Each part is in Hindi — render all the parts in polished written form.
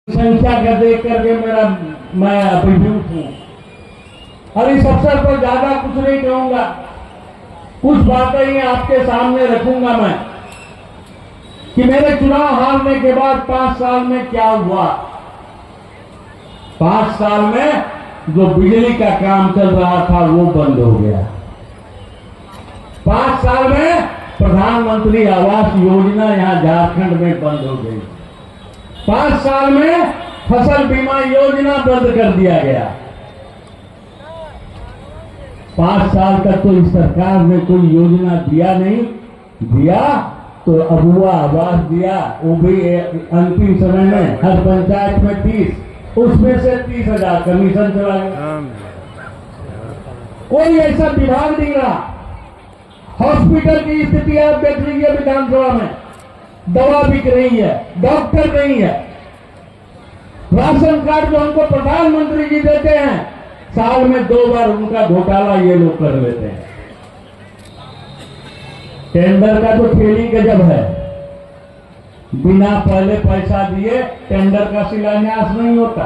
संख्या का देख करके मैं अभिभूत हूं और इस अवसर पर ज्यादा कुछ नहीं कहूंगा। कुछ बातें ही आपके सामने रखूंगा मैं कि मेरे चुनाव हारने के बाद 5 साल में क्या हुआ। 5 साल में जो बिजली का काम चल रहा था वो बंद हो गया। 5 साल में प्रधानमंत्री आवास योजना यहां झारखंड में बंद हो गई। 5 साल में फसल बीमा योजना बंद कर दिया गया। 5 साल तक तो इस सरकार ने कोई योजना दिया तो अबुआ आवास दिया, वो भी अंतिम समय में हर पंचायत में 30, उसमें से 30,000 कमीशन चला गया। कोई ऐसा विभाग नहीं रहा। हॉस्पिटल की स्थिति आप देख लीजिए विधानसभा में, दवा बिक रही है, डॉक्टर नहीं है। राशन कार्ड जो हमको प्रधानमंत्री जी देते हैं, साल में 2 बार उनका घोटाला ये लोग कर लेते हैं। टेंडर का तो खेल ही गजब है। बिना पहले पैसा दिए टेंडर का शिलान्यास नहीं होता।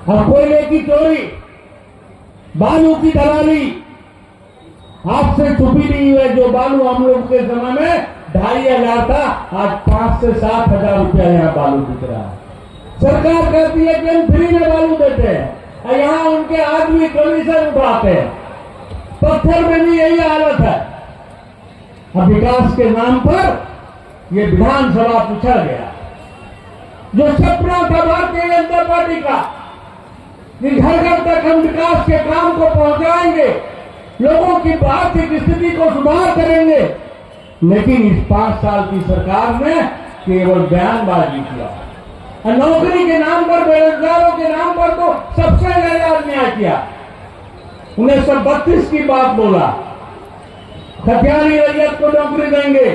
और कोयले की चोरी, बालू की दलाली आपसे छुपी नहीं है। जो बालू हम लोग के समय में 2,500 था, आज 5 से 7,000 रुपया यहाँ बालू बिक रहा है। सरकार कहती है कि हम फ्री में बालू देते हैं और यहाँ उनके आदमी कमीशन उठाते हैं। पत्थर में भी यही हालत है। अब विकास के नाम पर ये विधानसभा पिछड़ गया। जो सपना था भारतीय जनता पार्टी का कि घर घर तक हम विकास के काम को पहुंचाएंगे, लोगों की आर्थिक स्थिति को सुधार करेंगे, लेकिन इस 5 साल की सरकार ने केवल बयानबाजी किया। नौकरी के नाम पर, बेरोजगारों के नाम पर तो सबसे ज्यादा अन्याय किया। 1932 की बात बोला, खतियानी रैयत को नौकरी देंगे।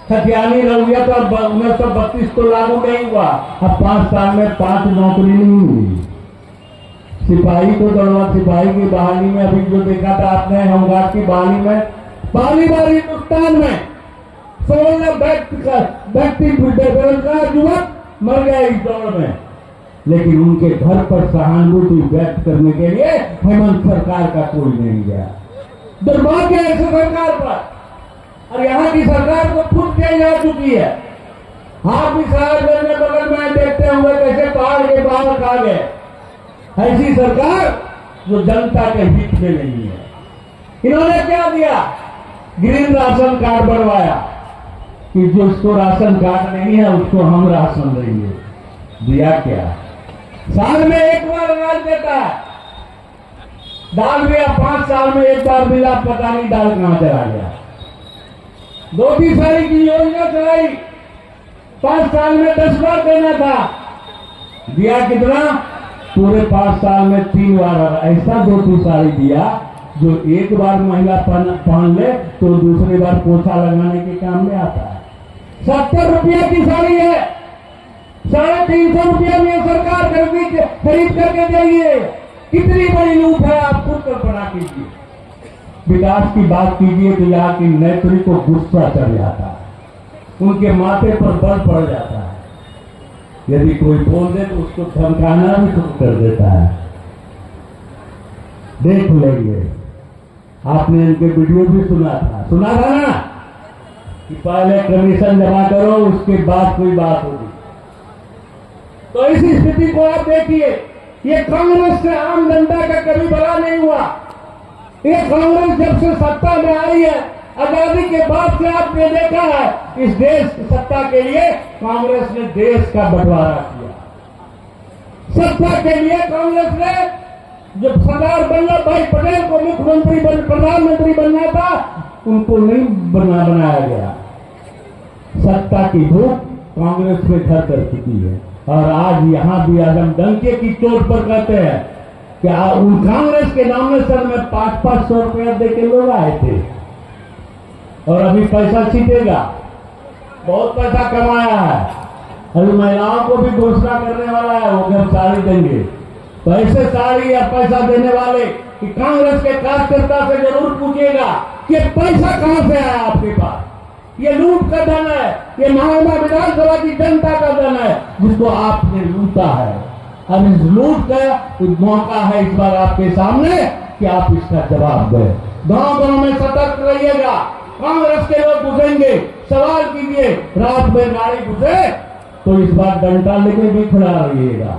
खतियानी रैयत और 1932 को लागू नहीं हुआ। अब 5 साल में 5 नौकरी नहीं हुई। सिपाही को दड़वा, सिपाही की बहाली में अभी जो देखा था आपने, होमगार्ड की बहाली में, पहली बार हिंदुस्तान में 16 व्यक्ति बेरोजगार युवक मर गए इस दौड़ में। लेकिन उनके घर पर सहानुभूति व्यक्त करने के लिए हेमंत सरकार का कोई नहीं गया। दुर्भाग्य है इस सरकार पर। और यहाँ की सरकार को खुद किया जा चुकी है। आप भी साहब में बगल में देखते होंगे कैसे पहाड़ के बाहर खा गए। ऐसी सरकार जो जनता के हित में नहीं है। इन्होंने क्या दिया? ग्रीन राशन कार्ड बनवाया कि जिसको राशन कार्ड नहीं है उसको हम राशन देंगे। दिया क्या? साल में 1 बार अनाज देता है। दाल दिया, 5 साल में 1 बार मिला, पता नहीं दाल कहां चला गया। धोती साड़ी की योजना चलाई, 5 साल में 10 बार देना था। दिया कितना? पूरे 5 साल में 3 बार ऐसा धोती साड़ी दिया जो एक बार महिला पहन ले तो दूसरी बार पोछा लगाने के काम में आता है। 70 रुपया की साड़ी है, 350 रुपया में सरकार खरीद करके देगी। कितनी बड़ी लूट है, आप खुद कल्पना कीजिए। विकास की बात कीजिए तो यहाँ की नेत्री को गुस्सा चढ़ जाता है, उनके माथे पर बल पड़ जाता है। यदि कोई बोल दे तो उसको धमकाना भी शुरू कर देता है। देख लेंगे, आपने इनके वीडियो भी सुना था ना कि पहले कमीशन जमा करो, उसके बाद कोई बात होगी। तो इसी स्थिति को आप देखिए। ये कांग्रेस से आम जनता का कभी भला नहीं हुआ। ये कांग्रेस जब से सत्ता में आई है, आजादी के बाद से आपने देखा है, इस देश की सत्ता के लिए कांग्रेस ने देश का बंटवारा किया। सत्ता के लिए कांग्रेस ने जब सरदार वल्लभ भाई पटेल को प्रधानमंत्री बनना था, उनको नहीं बनाया गया। सत्ता की भूख कांग्रेस में घर कर चुकी है। और आज यहां भी आज हम डंके की चोट पर कहते हैं कि उन कांग्रेस के नॉमिनेशन में 500-500 रुपया देके लोग आए थे और अभी पैसा छीटेगा। बहुत पैसा कमाया है। अभी महिलाओं को भी घोषणा करने वाला है वो कि हम साड़ी देंगे। तो ऐसे साड़ी या पैसा देने वाले कि कांग्रेस के कार्यकर्ता से जरूर पूछिएगा कि पैसा कहां से आया आपके पास। ये लूट का धन है, ये महाराणा विधानसभा की जनता का धन है जिसको आपने लूटा है। और इस लूट का मौका है इस बार आपके सामने कि आप इसका जवाब दें। गांव गांव में सतर्क रहिएगा, कांग्रेस के लोग घुसेंगे, सवाल कीजिए, रात में गाड़ी घुसे तो इस बार डंडा लेके भी खड़ा रहिएगा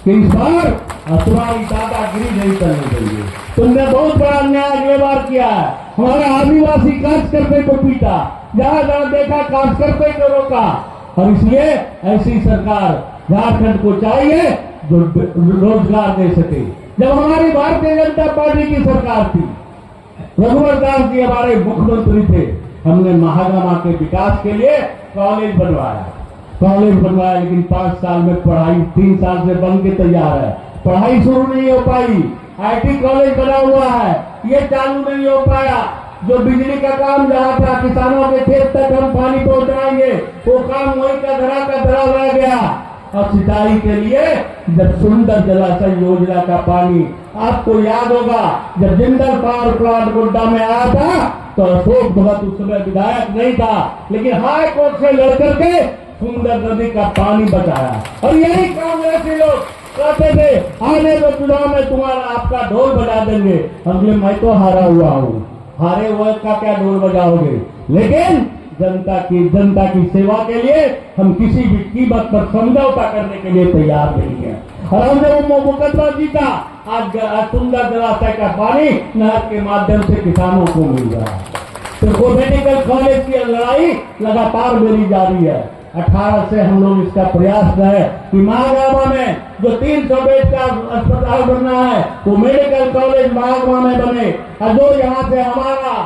कि इस बार तुम्हारी दादागिरी नहीं करनी चाहिए। तुमने बहुत बड़ा अन्याय ये बार किया है, हमारा आदिवासी कार्यकर्ता को पीटा, जहां जहां देखा कार्यकर्ता को रोका। और इसलिए ऐसी सरकार झारखंड को चाहिए जो रोजगार दे सके। जब हमारी भारतीय जनता पार्टी की सरकार थी, रघुवर दास जी हमारे मुख्यमंत्री थे, हमने महागामा के विकास के लिए कॉलेज बनवाया, लेकिन 5 साल में पढ़ाई 3 साल से बन के तैयार है, पढ़ाई शुरू नहीं हो पाई। आईटी कॉलेज बना हुआ है, ये चालू नहीं हो पाया। जो बिजली का काम जहाँ था, किसानों के खेत तक हम पानी पहुंचाएंगे, वो काम वही का धरा रह गया। और सिंचाई के लिए जब सुंदर जलाशय योजना का पानी, आपको याद होगा जब जिंदल पावर प्लांट गोड्डा में आया था तो अशोक भगत उस समय विधायक नहीं था, लेकिन हाई कोर्ट से लड़कर के सुंदर नदी का पानी बचाया। और यही कांग्रेसी लोग कहते थे आने को चुनाव में तुम्हारा आपका ढोल बजा देंगे। हमने मैं तो हारा हुआ हूँ, हारे हुए का क्या ढोल बजाओगे। लेकिन जनता की सेवा के लिए हम किसी भी कीमत पर समझौता करने के लिए तैयार नहीं है। और हमने वो मुकदमा जीता, आज सुंदर जलाशय का पानी नहर के माध्यम से किसानों को मिल रहा है। तो मेडिकल कॉलेज की लड़ाई लगातार मेरी जारी है। 18 से हम लोग इसका प्रयास है कि महागामा में जो 300 बेड का अस्पताल बनना है वो मेडिकल कॉलेज महागामा में बने। और जो यहाँ से हमारा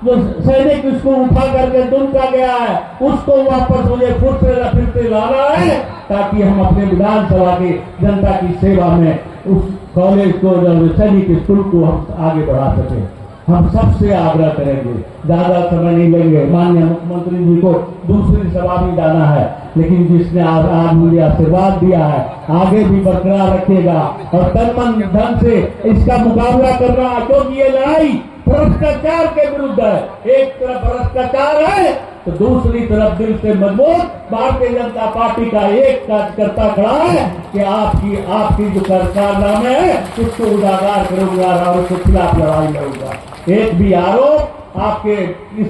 जो सैनिक स्कूल उठा करके दुमका गया है उसको वापस मुझे फिर से लाना है, ताकि हम अपने विधानसभा की जनता की सेवा में उस कॉलेज को, सैनिक स्कूल को हम आगे बढ़ा सके। हम सबसे आग्रह करेंगे, ज्यादा समय नहीं लेंगे, माननीय मुख्यमंत्री जी को दूसरी सभा में जाना है, लेकिन जिसने आज मुझे आशीर्वाद दिया है आगे भी बरकरार रखिएगा और तन मन धन से इसका मुकाबला करना है, क्योंकि ये लड़ाई भ्रष्टाचार के विरुद्ध है। एक तरफ भ्रष्टाचार है तो दूसरी तरफ दिल से मजबूत भारतीय जनता पार्टी का एक कार्यकर्ता खड़ा है कि आपकी जो कारनामे है उसको उजागर करूंगा और उसके खिलाफ लड़ाई लड़ूंगा। एक भी आरोप आपके इस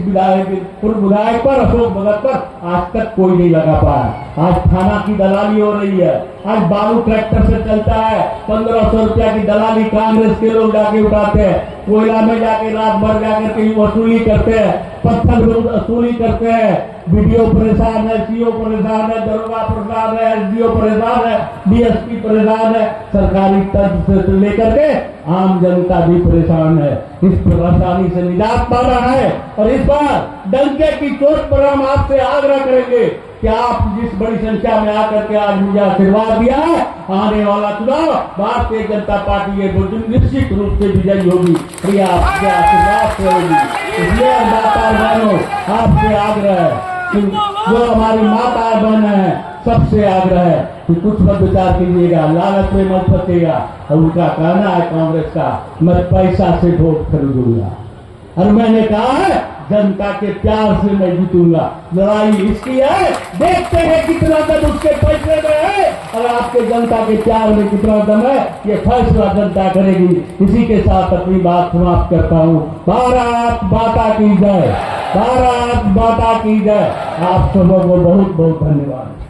पूर्व विधायक पर, अशोक भगत पर आज तक कोई नहीं लगा पाया। आज थाना की दलाली हो रही है, आज बालू ट्रैक्टर से चलता है, 1500 रुपया की दलाली कांग्रेस के लोग जाके उठाते हैं, कोयला में जाके रात भर जाकर के वसूली करते हैं, पत्थर वसूली करते हैं। वीडियो परेशान है, सीओ परेशान है, दरोगा परेशान है, एसडीओ परेशान है, डीएसपी परेशान है, सरकारी तंत्र से लेकर के आम जनता भी परेशान है। इस परेशानी से निजात पाना है और इस बार डंके की चोट पर हम आपसे आग्रह करेंगे कि आप जिस बड़ी संख्या में आकर के आज मुझे आशीर्वाद दिया है, आने वाला चुनाव भारतीय जनता पार्टी ये निश्चित रूप से विजयी होगी, प्रिया आपके आशीर्वाद से होगी। इसलिए माता बहनों आपसे आग्रह है कि जो हमारी माता बहन है सबसे आग्रह है कि कुछ मत विचार कीजिएगा, लालच में मत फंसेगा। और उनका कहना है कांग्रेस का, मैं पैसा से वोट खरीदूंगा और मैंने कहा है जनता के प्यार से मैं जीतूंगा। लड़ाई इसकी है, देखते हैं कितना दम उसके पैसे में है और आपके जनता के प्यार में कितना दम है, ये फैसला जनता करेगी। इसी के साथ अपनी बात समाप्त करता हूँ। भारत माता की जय, भारत माता की जय। आप सबों को बहुत बहुत धन्यवाद।